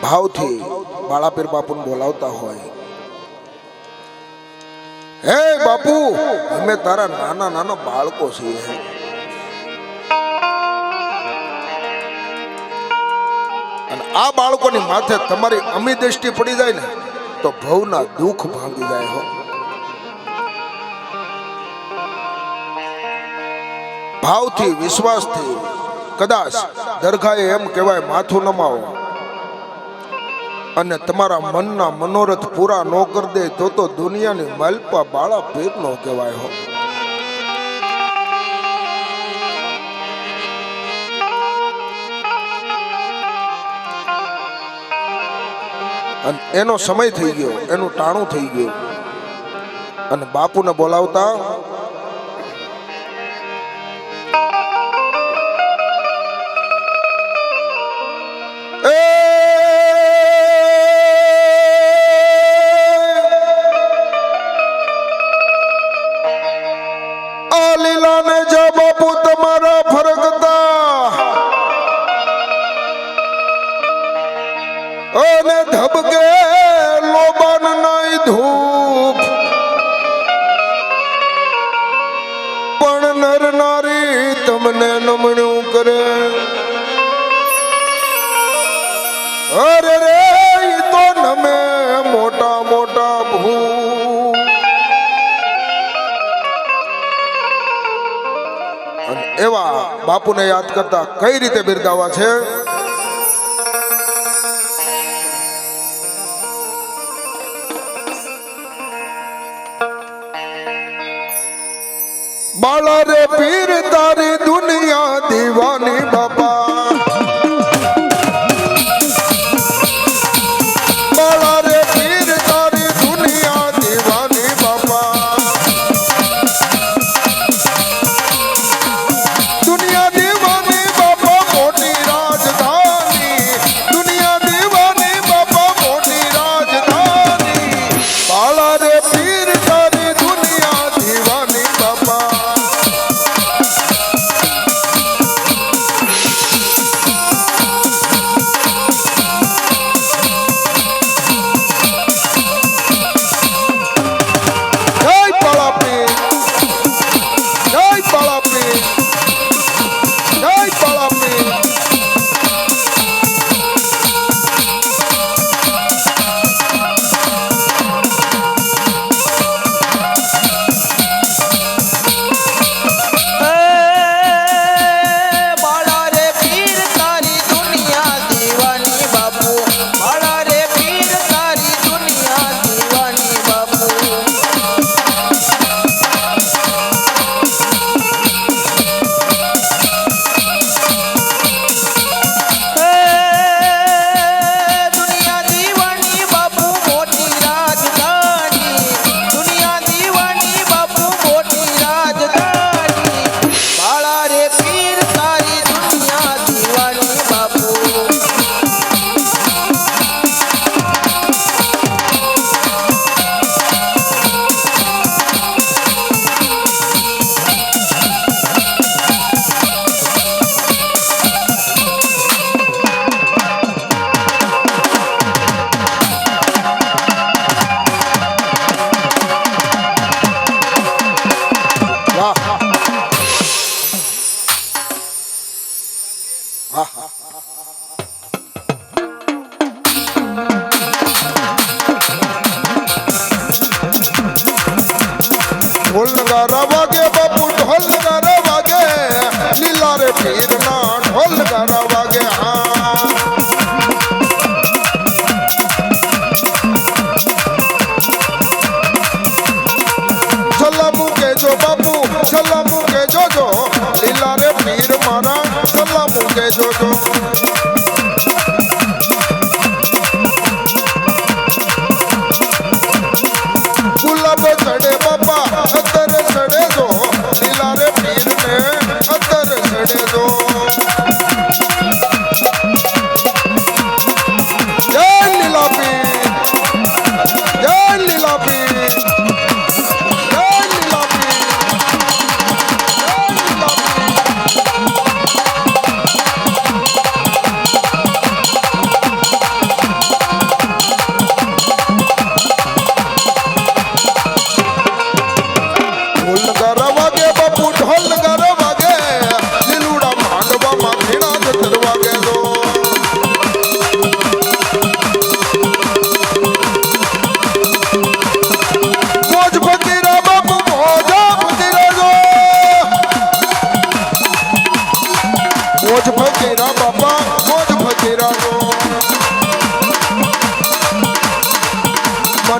ભાવથી બાળાપીર બાપુને બોલાવતા હોય, હે બાપુ અમે તારા નાના નાના બાળકો છીએ, અને આ બાળકોની માથે તમારી અમી દ્રષ્ટિ પડી જાય ને તો ભવના દુઃખ ભાંગી જાય હો. ભાવથી વિશ્વાસથી કદાચ દરગાહે એમ કહેવાય માથું નમાવો અને તમારા મનના મનોરથ પૂરા ન કરી દે તો દુનિયાની માલપા બાળા પીર નો કહેવાય હો. અને એનો સમય થઈ ગયો, એનું ટાણું થઈ ગયું, અને બાપુને બોલાવતા લીલાને જા બાપુ તમારા ફરકતા અને ધબકે લોબાન નાઈ ધૂપ, પણ નર નારી તમને નમણું કરે. અરે રે તો નમે મોટા મોટા ભૂ. એવા બાપુને યાદ કરતા કઈ રીતે બિરદાવા છે? બાળા રે પીર તારી દુનિયા દીવાની બાપા, બાળા રે પીર તારી દુનિયા દીવાની બાપા. દુનિયા દીવાની બાપા મોટી રાજધાની, દુનિયા દીવાની બાપા મોટી રાજધાની. બાળા રે પીર તારી દુનિયા દીવાની બાપા.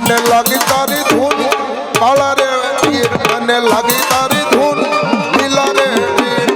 મને લાગી તારી ધૂન કાળા રે પીર મને લાગી તારી ધૂન લીલા રે પીર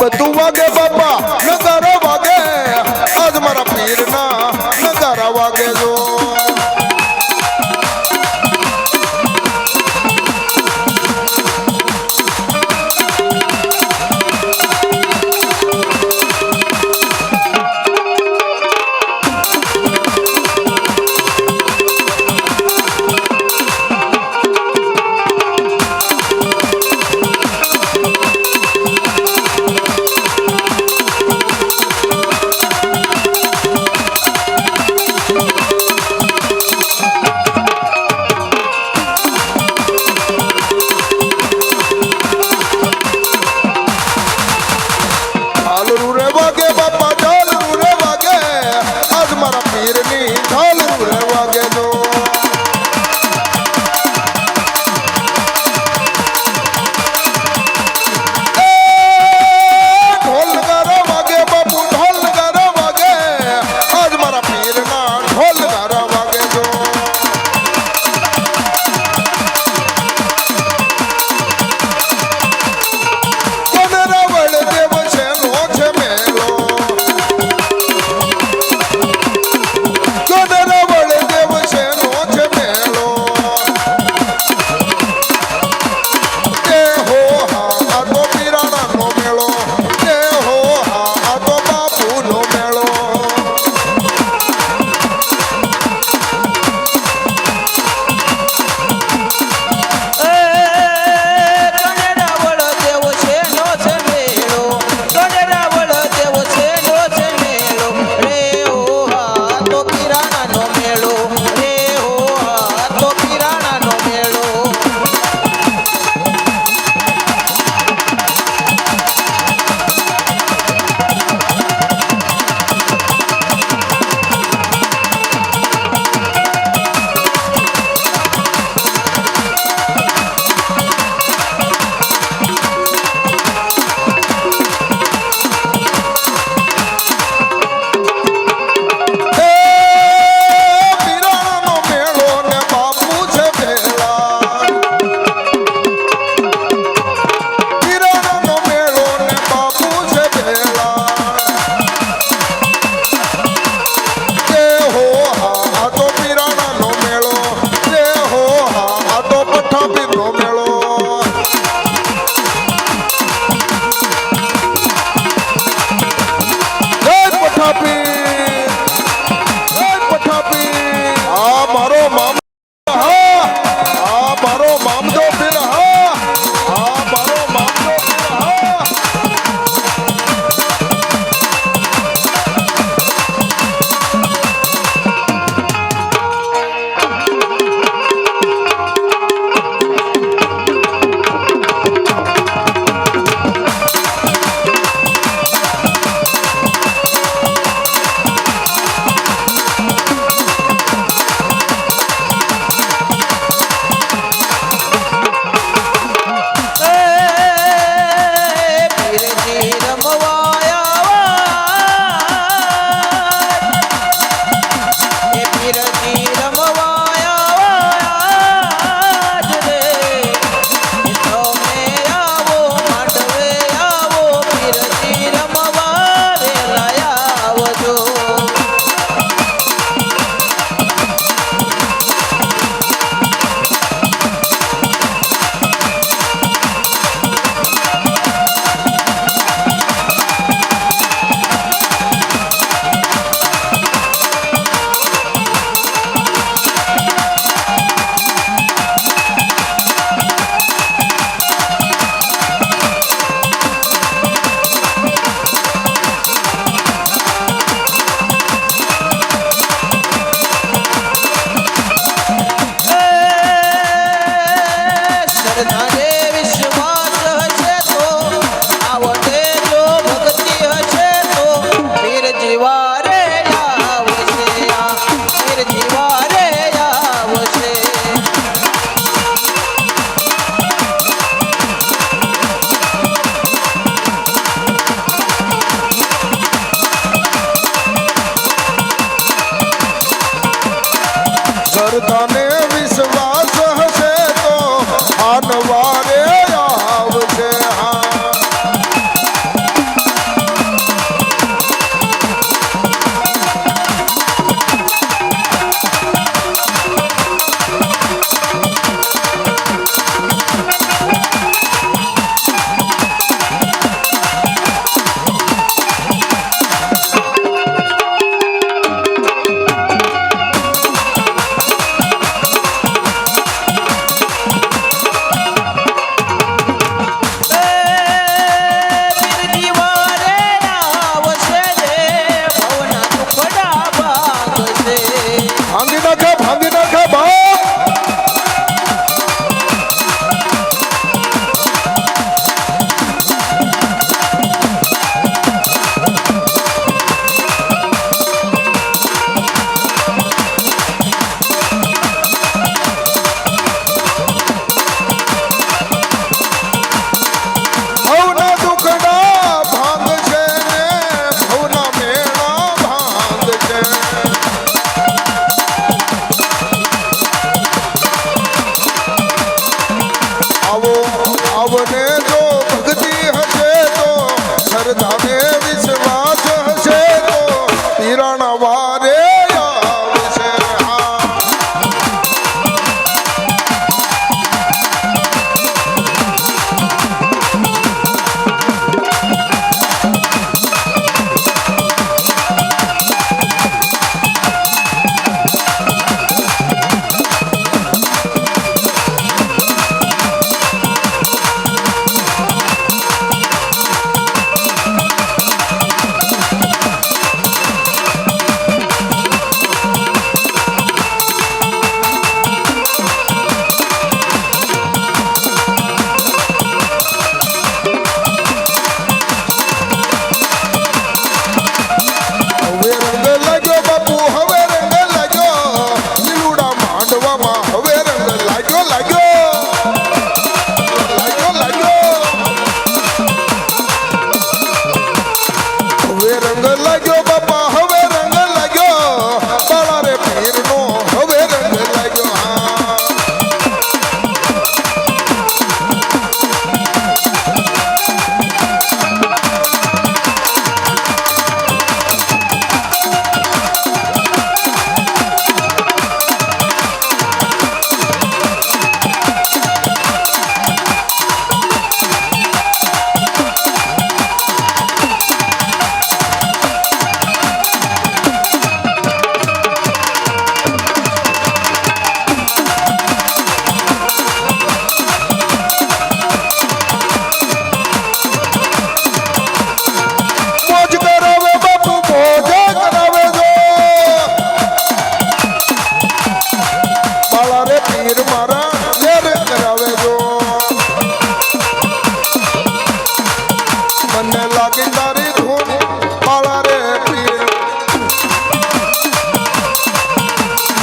બધું વાગે બાપા નગારા વાગે આજ મારા પીરના નગારા વાગે જો શ્રદ્ધાને વિશ્વાસ હશે તો આનવારે આવશે હા ભાંગી નાખે ભાઈ આવને જો ભક્તિ હશે તો શ્રદ્ધાને વિશ્વાસ હશે તો તિરાણા વારે આવશે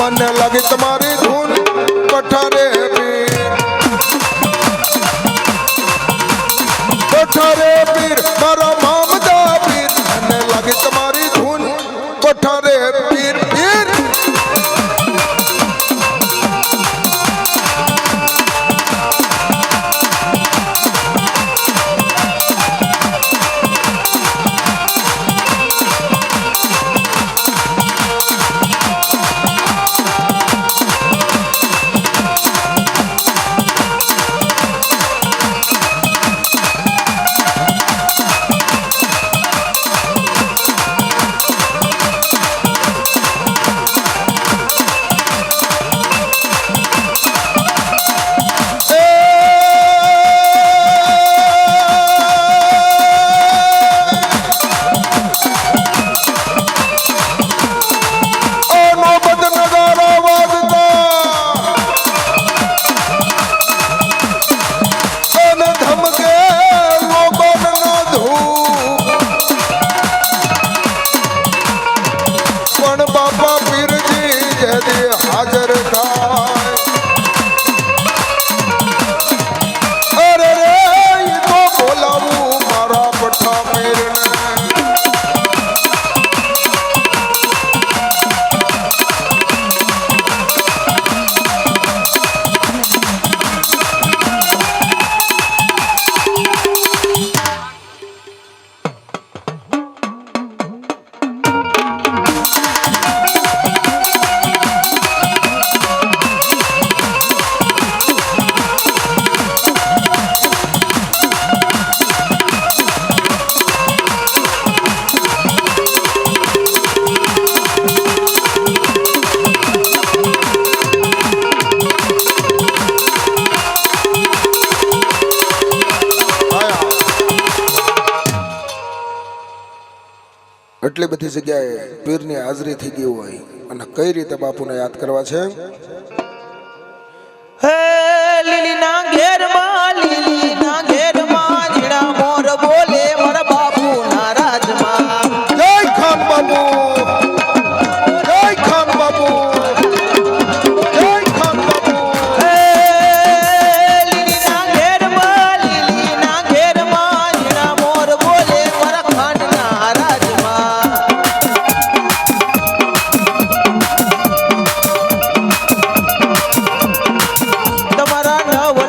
મને લાગી તમારી ધૂન પઠારે પીર મારા મામદા પીર મને લાગી તમારી ધૂન પઠારે પીર પીર એટલી બધી જગ્યાએ પીરની હાજરી થઈ ગઈ હોય અને કઈ રીતે બાપુને યાદ કરવા છે? હે લીલીના ઘેરમાં જીણા મોર બોલે મારા બાપુના રાજમાં. જય ખાન બાપુ, જય ખાન બાપુ, જય ખાન બાપુ. હે લીલીના ઘેરમાં જીણા મોર બોલે મારા ખાનના રાજમાં. તમારા નવ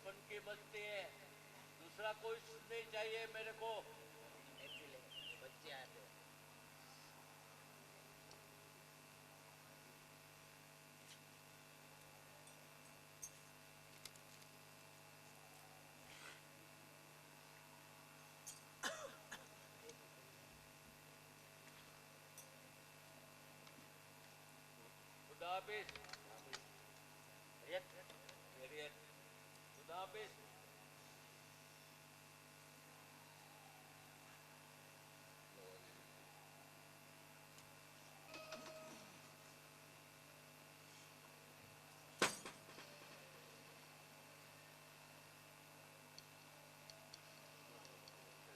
बचपन की बस्ती है, दूसरा कोई नहीं चाहिए मेरे को। बच्चे आते खुदा हाफिज। खैरियत। खुदा हाफिज।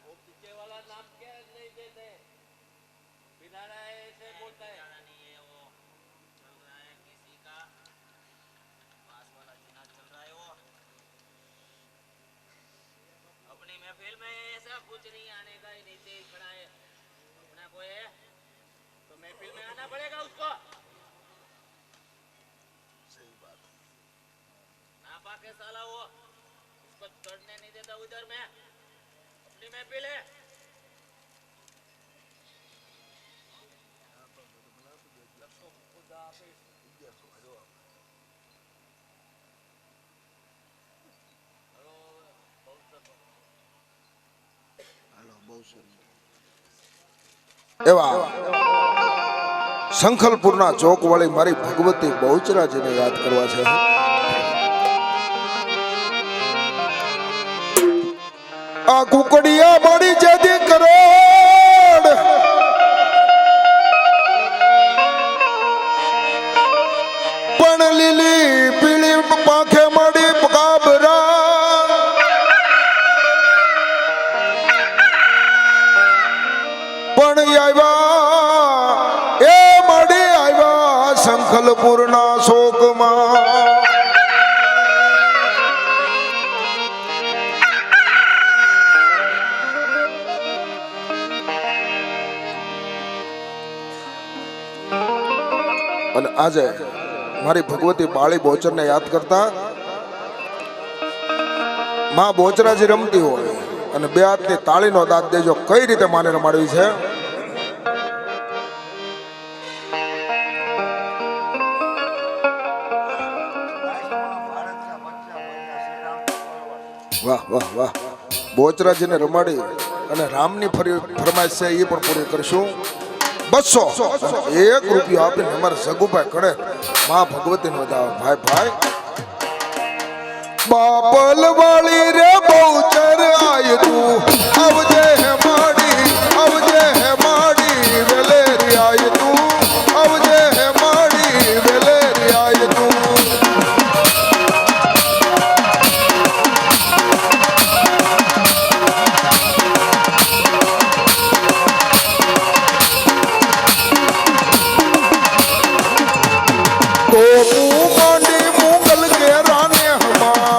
वो पीछे वाला नाम क्या नहीं देते, बिना ऐसे बोलता है। नहीं है वो चल रहा है किसी का पास वाला चुनाव चल रहा है वो अपनी महफिल में ऐसा कुछ नहीं आने का ही नीचे ही खड़ा है अपना कोई है तो महफिल में आना पड़ेगा उसको। सही बात। नापाक है साला वो उसको चढ़ने नहीं देता उधर में अपनी महफिल है। खुदा हाफिज। हेलो, बहुत सब એવા સંખલપુરના ચોક વાળી મારી ભગવતી બહુચરાજીને યાદ કરવા છે. આ કુકડિયા મારી જેદી કરોડ પણ લીલી પીળી પાંખે મારી પકાબરા પણ આવ્યા એ મળી આવ્યા સંખલપુરના શોકમાં. અને આજે મારી ભગવતી બાળી બોચરને યાદ કરતા માં બોચરાજી રમતી હોય અને બે હાથની તાળીનો દાંત દેજો કઈ રીતે માને રમાડવી છે. વાહ વાહ વાહ. બોચરાજીને રમાડી અને રામની ફરમાઈશ છે એ પણ પૂરી કરશું. 200 અને 1 રૂપિયો આપીને અમારા સગુભાઈ કડે માં ભગવતી નો ભાઈ ભાઈ. બાપલ વાળી રે બહુચર આય તું આવજે હે માડી આવજે હે માડી વેલેરી આય તું આવજે હે માડી વેલેરી આય તું. તો હું માંડી મુગલ કે રાને હમા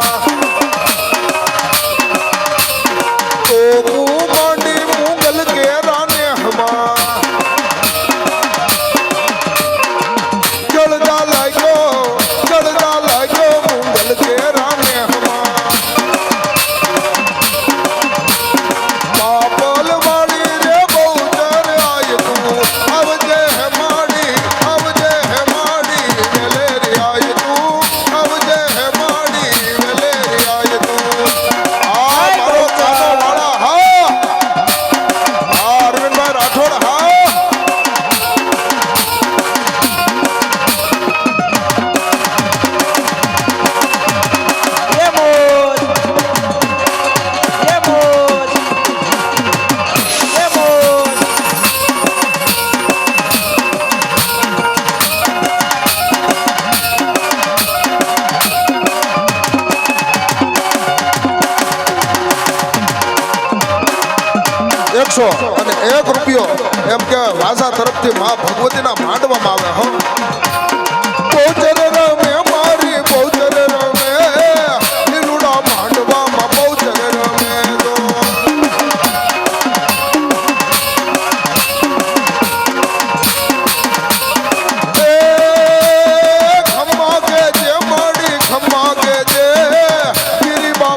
તો હું માંડી મુગલ કે રાને હમા જળદા લાગ્યો મુગલ કે રાને હમા. બાપલ વાળી રે બહુચર આય તું આવજે હે માડી આવજે હે માડી વેલેરી આય તું આવજે હે માડી વેલેરી આય તું. આ મારો કાનો વાળા હા અરવિંદભાઈ રાઠોડ હા. ये मोज ये मोज ये मोज 101 રૂપિયો એમ કે વાસા તરફથી માં ભગવતીના માંડવામાં આવે. હો બહુચર રમે મારી બહુચર રમે લીલુડા માંડવામાં બહુચર રમે તો એ ખમ્મા કે જે માડી ખમ્મા કે જે ગિરિબા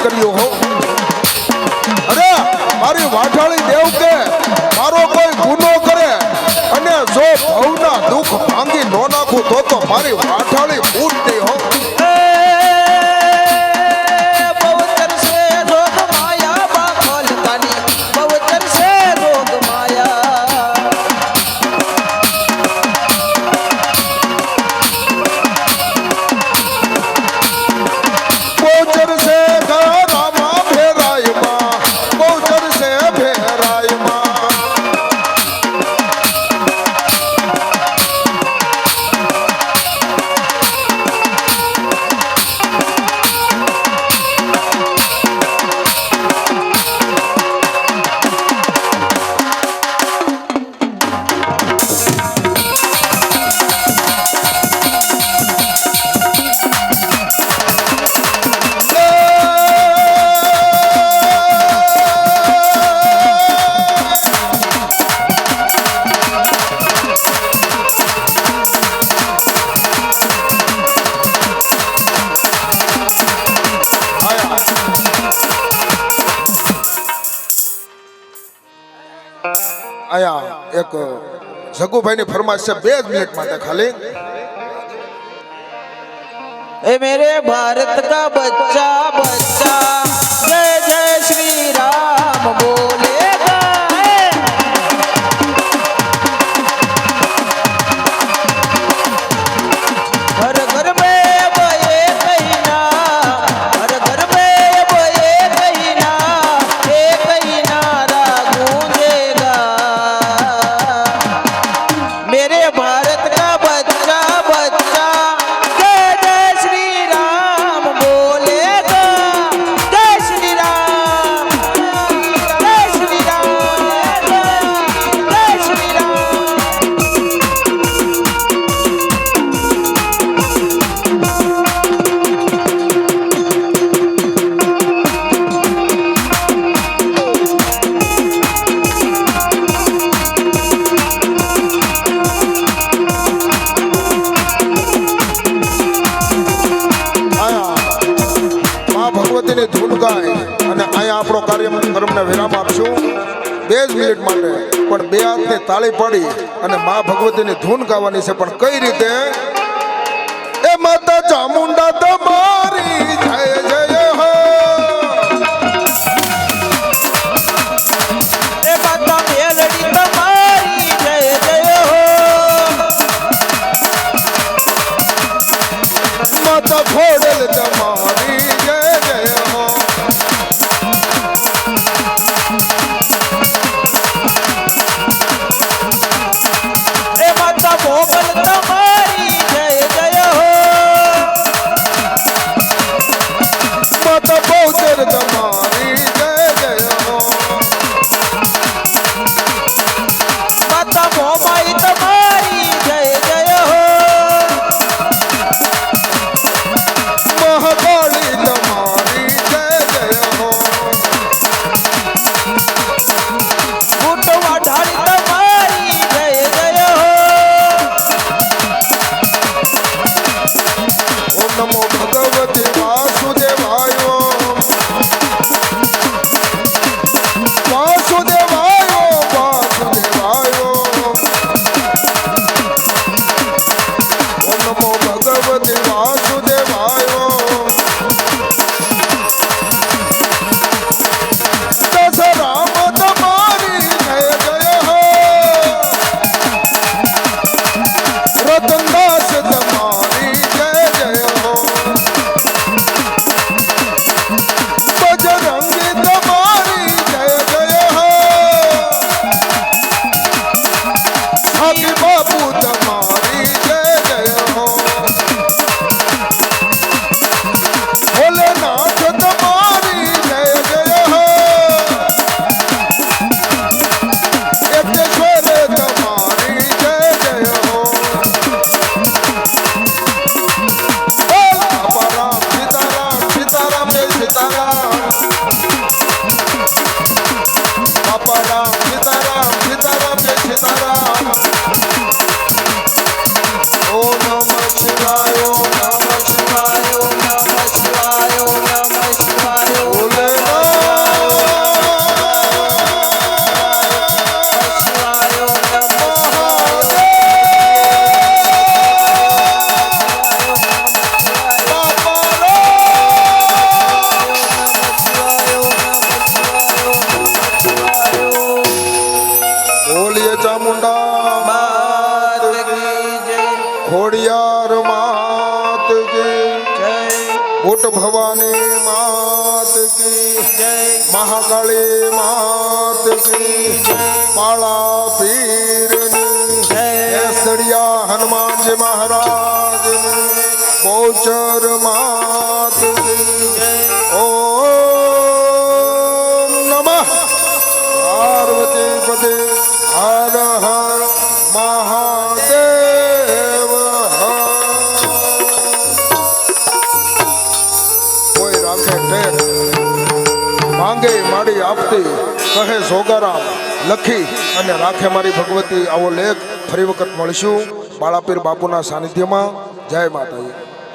કર્યું હો. અરે મારી વાઢાળી દેવ કે મારો કોઈ ગુનો કરે અને જો ભવના દુઃખ ભાંગી ન નાખું તો મારી વાઢાળી ફૂટતી હો. બહુતર સે રોગ માયા બાખોલ કાની બહુતર સે રોગ માયા ગોચર સે ઘરામાં ભેરાયમાં ગોચર સે ભેરાયમાં આયા એક જગુભાઈની ફરમાઈશ છે 2 મિનિટ માટે ખાલી. ए मेरे भारत का बच्चा बच्चा जय जय श्री राम बोलेगा हर घर में बये कहीना हर घर में बये कहीना एक ही नारा गूंजेगा मेरे भारत का बच्चा बच्चा जय जय श्री राम बोलेगा जय श्री राम जय श्री राम जय श्री राम આયા મા ભગવતીની ધૂન ગાય અને અહીંયા આપણો કાર્યક્રમને વિરામ આપશું 2 જ મિનિટ માટે. પણ 2 હાથની તાળી પાડી અને મા ભગવતીની ધૂન ગાવાની છે. પણ કઈ રીતે? એ માતા ચામુંડા તમારી જય જય હો. ए माता मेलड़ी तुम्हारी जय जय हो માતા ખોડલ તમારી જય જય હો. ए माता मोगल तुम्हारी जय जय हो માતા બહુચર તમારી જય જય હો. माता मोमाई तुम्हारी जय जय हो મહાકાળી તમારી ઉટ ભવાની માત કી મહાકાળી માત કી બાળા પીરની એસડિયા હનુમાનજી મહારાજની બહુચર માત કી ઓમ નમઃ પાર્વતી પદે હર હર મહાદેવ હર કોઈ રાખે ટેક માંગે માડી આપતી કહે સોગારામ લખી અને રાખે મારી ભગવતી આવો લેખ ફરી વખત મળીશું બાળાપીર બાપુના સાનિધ્યમાં જય માતાજી.